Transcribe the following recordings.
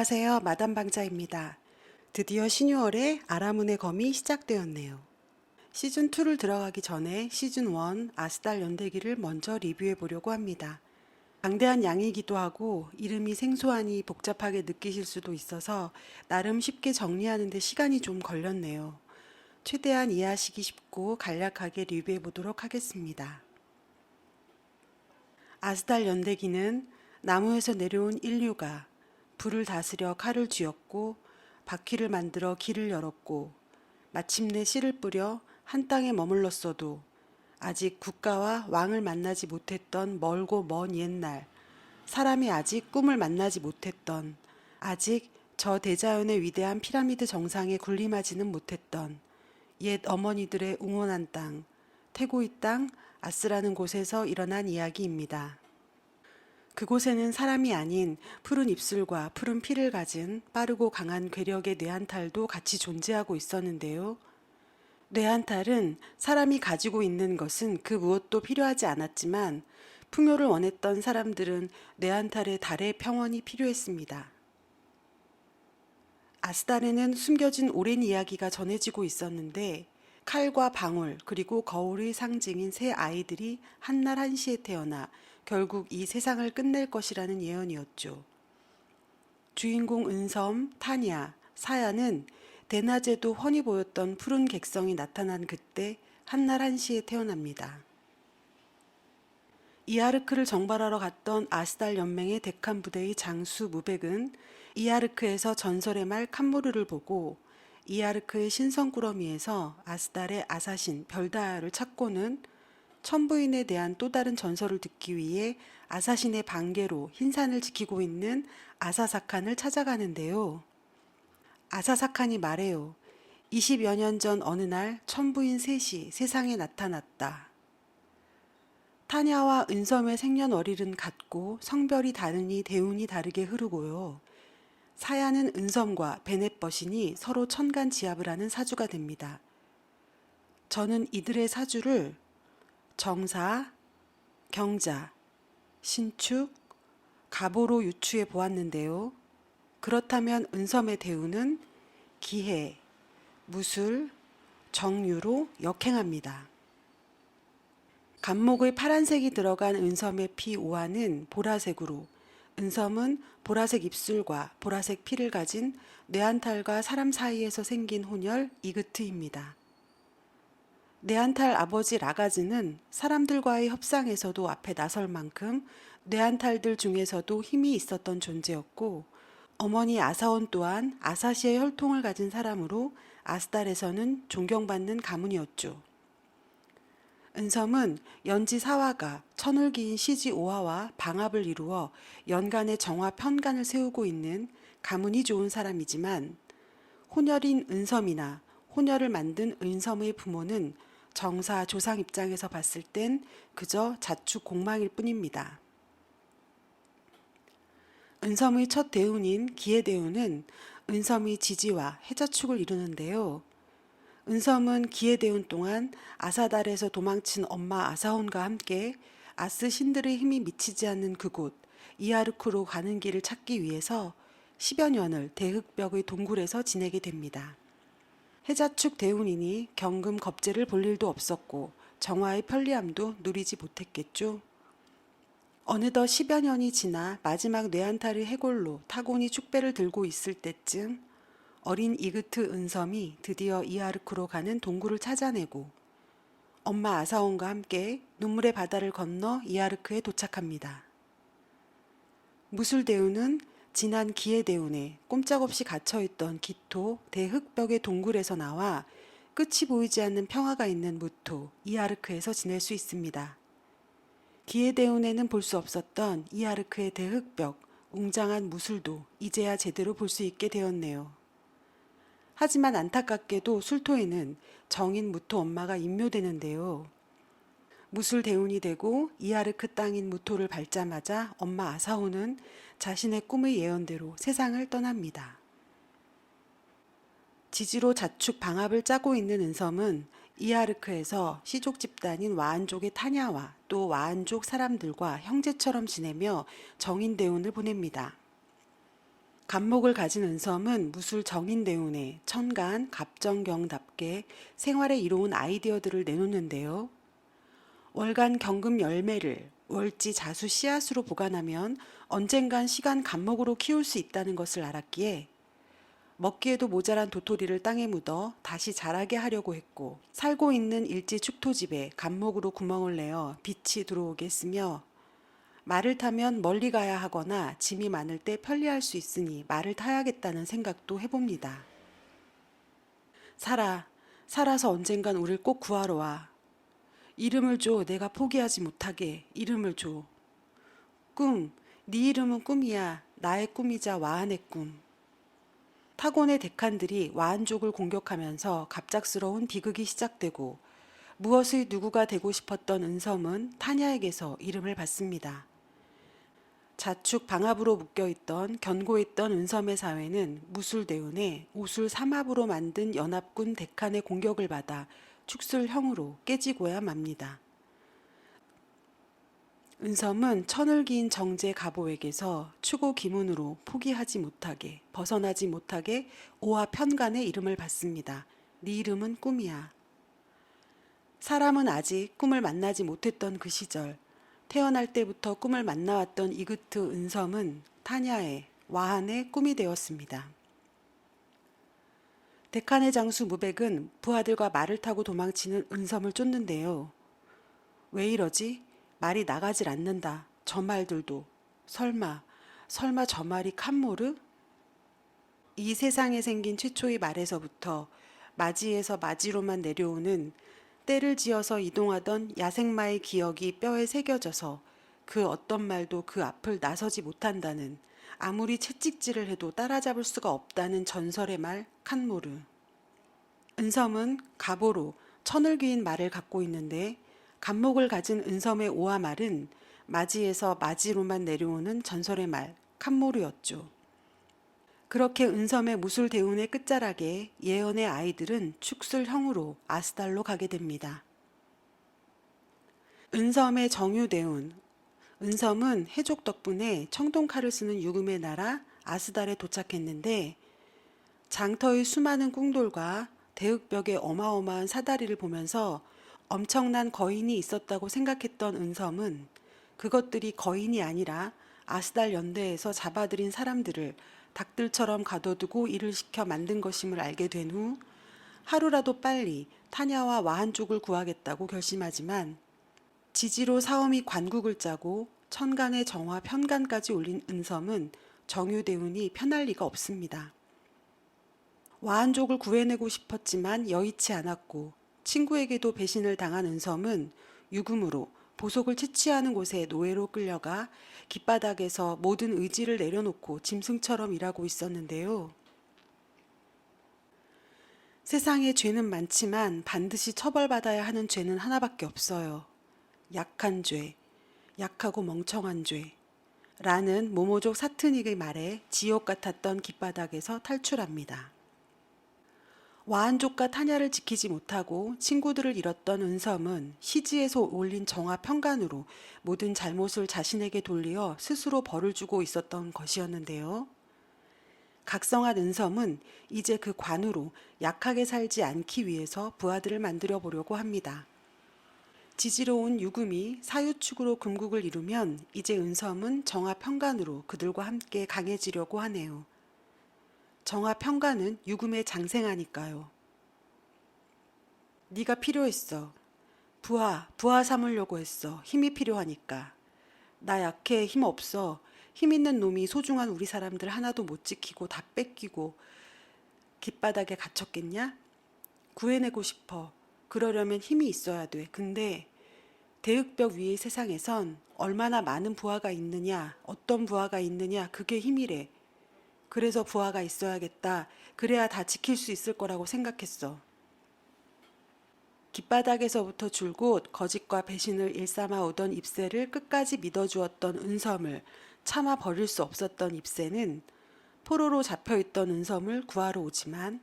안녕하세요. 마담 방자입니다. 드디어 신유월에 아라문의 검이 시작되었네요. 시즌2를 들어가기 전에 시즌1 아스달 연대기를 먼저 리뷰해 보려고 합니다. 방대한 양이기도 하고 이름이 생소하니 복잡하게 느끼실 수도 있어서 나름 쉽게 정리하는 데 시간이 좀 걸렸네요. 최대한 이해하시기 쉽고 간략하게 리뷰해 보도록 하겠습니다. 아스달 연대기는 나무에서 내려온 인류가 불을 다스려 칼을 쥐었고 바퀴를 만들어 길을 열었고 마침내 씨를 뿌려 한 땅에 머물렀어도 아직 국가와 왕을 만나지 못했던 멀고 먼 옛날, 사람이 아직 꿈을 만나지 못했던, 아직 저 대자연의 위대한 피라미드 정상에 군림하지는 못했던 옛 어머니들의 웅원한 땅, 태고이 땅 아스라는 곳에서 일어난 이야기입니다. 그곳에는 사람이 아닌 푸른 입술과 푸른 피를 가진 빠르고 강한 괴력의 뇌한탈도 같이 존재하고 있었는데요. 뇌한탈은 사람이 가지고 있는 것은 그 무엇도 필요하지 않았지만 풍요를 원했던 사람들은 뇌한탈의 달의 평원이 필요했습니다. 아스달에는 숨겨진 오랜 이야기가 전해지고 있었는데 칼과 방울 그리고 거울의 상징인 세 아이들이 한날 한시에 태어나 결국 이 세상을 끝낼 것이라는 예언이었죠. 주인공 은섬, 타냐, 사야는 대낮에도 훤히 보였던 푸른 객성이 나타난 그때 한날 한시에 태어납니다. 이아르크를 정발하러 갔던 아스달 연맹의 데칸 부대의 장수 무백은 이아르크에서 전설의 말 캄무르를 보고 이아르크의 신성꾸러미에서 아스달의 아사신 별다를 찾고는 천부인에 대한 또 다른 전설을 듣기 위해 아사신의 반개로 흰산을 지키고 있는 아사사칸을 찾아가는데요. 아사사칸이 말해요. 20여 년 전 어느 날 천부인 셋이 세상에 나타났다. 타냐와 은섬의 생년월일은 같고 성별이 다르니 대운이 다르게 흐르고요. 사야는 은섬과 베넷버신이 서로 천간지압을 하는 사주가 됩니다. 저는 이들의 사주를 정사, 경자, 신축, 갑오로 유추해 보았는데요. 그렇다면 은섬의 대운은 기해, 무술, 정유로 역행합니다. 간목의 파란색이 들어간 은섬의 피 오화는 보라색으로, 은섬은 보라색 입술과 보라색 피를 가진 뇌한탈과 사람 사이에서 생긴 혼혈 이그트입니다. 뇌한탈 아버지 라가즈는 사람들과의 협상에서도 앞에 나설 만큼 뇌한탈들 중에서도 힘이 있었던 존재였고, 어머니 아사온 또한 아사시의 혈통을 가진 사람으로 아스달에서는 존경받는 가문이었죠. 은섬은 연지 사화가 천을기인 시지 오화와 방합을 이루어 연간의 정화 편간을 세우고 있는 가문이 좋은 사람이지만 혼혈인 은섬이나 혼혈을 만든 은섬의 부모는 정사 조상 입장에서 봤을 땐 그저 자축 공망일 뿐입니다. 은섬의 첫 대운인 기해대운은 은섬의 지지와 해자축을 이루는데요. 은섬은 기해대운 동안 아사달에서 도망친 엄마 아사혼과 함께 아스 신들의 힘이 미치지 않는 그곳 이아르크로 가는 길을 찾기 위해서 10여 년을 대흑벽의 동굴에서 지내게 됩니다. 해자축 대운이니 경금 겁제를 볼 일도 없었고 정화의 편리함도 누리지 못했겠죠. 어느덧 10여 년이 지나 마지막 뇌한탈의 해골로 타곤이 축배를 들고 있을 때쯤 어린 이그트 은섬이 드디어 이아르크로 가는 동굴을 찾아내고 엄마 아사온과 함께 눈물의 바다를 건너 이아르크에 도착합니다. 무술대운은 지난 기해대운에 꼼짝없이 갇혀있던 기토 대흑벽의 동굴에서 나와 끝이 보이지 않는 평화가 있는 무토 이아르크에서 지낼 수 있습니다. 기해대운에는 볼 수 없었던 이아르크의 대흑벽 웅장한 무술도 이제야 제대로 볼 수 있게 되었네요. 하지만 안타깝게도 술토에는 정인 무토 엄마가 임묘되는데요. 무술 대운이 되고 이아르크 땅인 무토를 밟자마자 엄마 아사호는 자신의 꿈의 예언대로 세상을 떠납니다. 지지로 자축 방합을 짜고 있는 은섬은 이아르크에서 시족 집단인 와한족의 타냐와 또 와한족 사람들과 형제처럼 지내며 정인 대운을 보냅니다. 간목을 가진 은섬은 무술 정인대운에 천간, 갑정경답게 생활에 이로운 아이디어들을 내놓는데요. 월간 경금 열매를 월지 자수 씨앗으로 보관하면 언젠간 시간 간목으로 키울 수 있다는 것을 알았기에 먹기에도 모자란 도토리를 땅에 묻어 다시 자라게 하려고 했고, 살고 있는 일지 축토집에 간목으로 구멍을 내어 빛이 들어오게 했으며, 말을 타면 멀리 가야 하거나 짐이 많을 때 편리할 수 있으니 말을 타야겠다는 생각도 해봅니다. 살아서 언젠간 우릴 꼭 구하러 와. 이름을 줘. 내가 포기하지 못하게 이름을 줘. 네 이름은 꿈이야. 나의 꿈이자 와한의 꿈. 타곤의 대칸들이 와한족을 공격하면서 갑작스러운 비극이 시작되고, 무엇의 누구가 되고 싶었던 은섬은 타냐에게서 이름을 받습니다. 자축 방압으로 묶여있던 견고했던 은섬의 사회는 무술대운에 오술 삼합으로 만든 연합군 대칸의 공격을 받아 축술형으로 깨지고야 맙니다. 은섬은 천을 기인 정제 가보에게서 추고 기문으로 포기하지 못하게, 벗어나지 못하게 오와 편간의 이름을 받습니다. 네 이름은 꿈이야. 사람은 아직 꿈을 만나지 못했던 그 시절, 태어날 때부터 꿈을 만나왔던 이그트 은섬은 타냐의, 와한의 꿈이 되었습니다. 데칸의 장수 무백은 부하들과 말을 타고 도망치는 은섬을 쫓는데요. 왜 이러지? 말이 나가질 않는다. 저 말들도. 설마 저 말이 칸모르? 이 세상에 생긴 최초의 말에서부터 마지에서 마지로만 내려오는 때를 지어서 이동하던 야생마의 기억이 뼈에 새겨져서 그 어떤 말도 그 앞을 나서지 못한다는, 아무리 채찍질을 해도 따라잡을 수가 없다는 전설의 말 칸모르. 은섬은 가보로 천을 그인 말을 갖고 있는데, 간목을 가진 은섬의 오와 말은 마지에서 마지로만 내려오는 전설의 말 칸모르였죠. 그렇게 은섬의 무술 대운의 끝자락에 예언의 아이들은 축술형으로 아스달로 가게 됩니다. 은섬의 정유대운. 은섬은 해족 덕분에 청동칼을 쓰는 유금의 나라 아스달에 도착했는데, 장터의 수많은 꿍돌과 대읍벽의 어마어마한 사다리를 보면서 엄청난 거인이 있었다고 생각했던 은섬은 그것들이 거인이 아니라 아스달 연대에서 잡아들인 사람들을 닭들처럼 가둬두고 일을 시켜 만든 것임을 알게 된 후 하루라도 빨리 타냐와 와한족을 구하겠다고 결심하지만, 지지로 사엄이 관국을 짜고 천간의 정화 편간까지 올린 은섬은 정유대운이 편할 리가 없습니다. 와한족을 구해내고 싶었지만 여의치 않았고, 친구에게도 배신을 당한 은섬은 유금으로 보석을 채취하는 곳에 노예로 끌려가 깃바닥에서 모든 의지를 내려놓고 짐승처럼 일하고 있었는데요. 세상에 죄는 많지만 반드시 처벌받아야 하는 죄는 하나밖에 없어요. 약한 죄, 약하고 멍청한 죄. 라는 모모족 사트닉의 말에 지옥 같았던 깃바닥에서 탈출합니다. 와한족과 타냐를 지키지 못하고 친구들을 잃었던 은섬은 시지에서 올린 정화 편간으로 모든 잘못을 자신에게 돌리어 스스로 벌을 주고 있었던 것이었는데요. 각성한 은섬은 이제 그 관으로 약하게 살지 않기 위해서 부하들을 만들어 보려고 합니다. 지지로운 유금이 사유축으로 금국을 이루면 이제 은섬은 정화 편간으로 그들과 함께 강해지려고 하네요. 정화 편간은 유금의 장생하니까요. 네가 필요했어. 부하 삼으려고 했어. 힘이 필요하니까. 나 약해. 힘 없어. 힘 있는 놈이 소중한 우리 사람들 하나도 못 지키고 다 뺏기고 깃바닥에 갇혔겠냐? 구해내고 싶어. 그러려면 힘이 있어야 돼. 근데 대읍벽 위의 세상에선 얼마나 많은 부하가 있느냐, 어떤 부하가 있느냐, 그게 힘이래. 그래서 부하가 있어야겠다. 그래야 다 지킬 수 있을 거라고 생각했어. 깃바닥에서부터 줄곧 거짓과 배신을 일삼아 오던 입새를 끝까지 믿어주었던 은섬을 차마 버릴 수 없었던 입새는 포로로 잡혀있던 은섬을 구하러 오지만,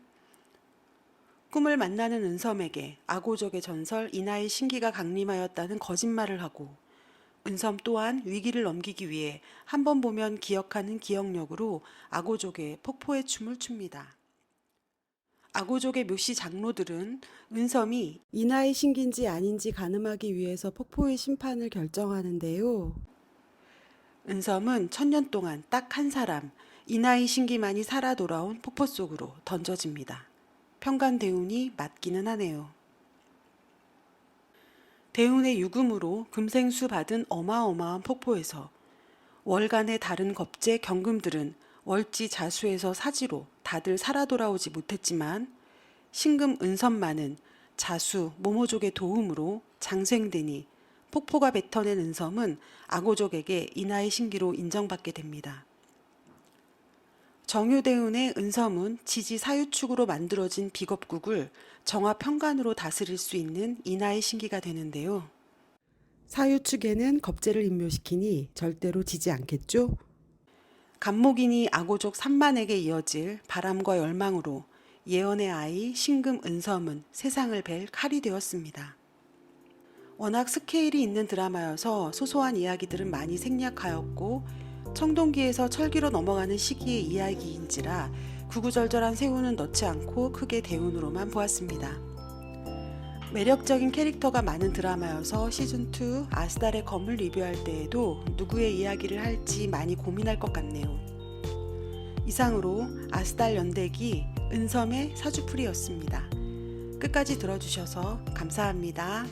꿈을 만나는 은섬에게 아고족의 전설 이나의 신기가 강림하였다는 거짓말을 하고 은섬 또한 위기를 넘기기 위해 한 번 보면 기억하는 기억력으로 아고족의 폭포의 춤을 춥니다. 아고족의 묘시 장로들은 은섬이 인하의 신기인지 아닌지 가늠하기 위해서 폭포의 심판을 결정하는데요. 은섬은 1000년 동안 딱 한 사람, 인하의 신기만이 살아 돌아온 폭포 속으로 던져집니다. 평간대운이 맞기는 하네요. 대운의 유금으로 금생수 받은 어마어마한 폭포에서 월간의 다른 겁재 경금들은 월지 자수에서 사지로 다들 살아 돌아오지 못했지만 신금 은섬만은 자수 모모족의 도움으로 장생되니 폭포가 뱉어낸 은섬은 아고족에게 인하의 신기로 인정받게 됩니다. 정유대운의 은섬은 지지 사유축으로 만들어진 비겁국을 정화평간으로 다스릴 수 있는 인하의 신기가 되는데요. 사유축에는 겁재를 임묘시키니 절대로 지지 않겠죠? 간목인이 아고족 3만에게 이어질 바람과 열망으로 예언의 아이 신금 은섬은 세상을 뵐 칼이 되었습니다. 워낙 스케일이 있는 드라마여서 소소한 이야기들은 많이 생략하였고 청동기에서 철기로 넘어가는 시기의 이야기인지라 구구절절한 세운은 넣지 않고 크게 대운으로만 보았습니다. 매력적인 캐릭터가 많은 드라마여서 시즌2 아스달의 검을 리뷰할 때에도 누구의 이야기를 할지 많이 고민할 것 같네요. 이상으로 아스달 연대기 은섬의 사주풀이였습니다. 끝까지 들어주셔서 감사합니다.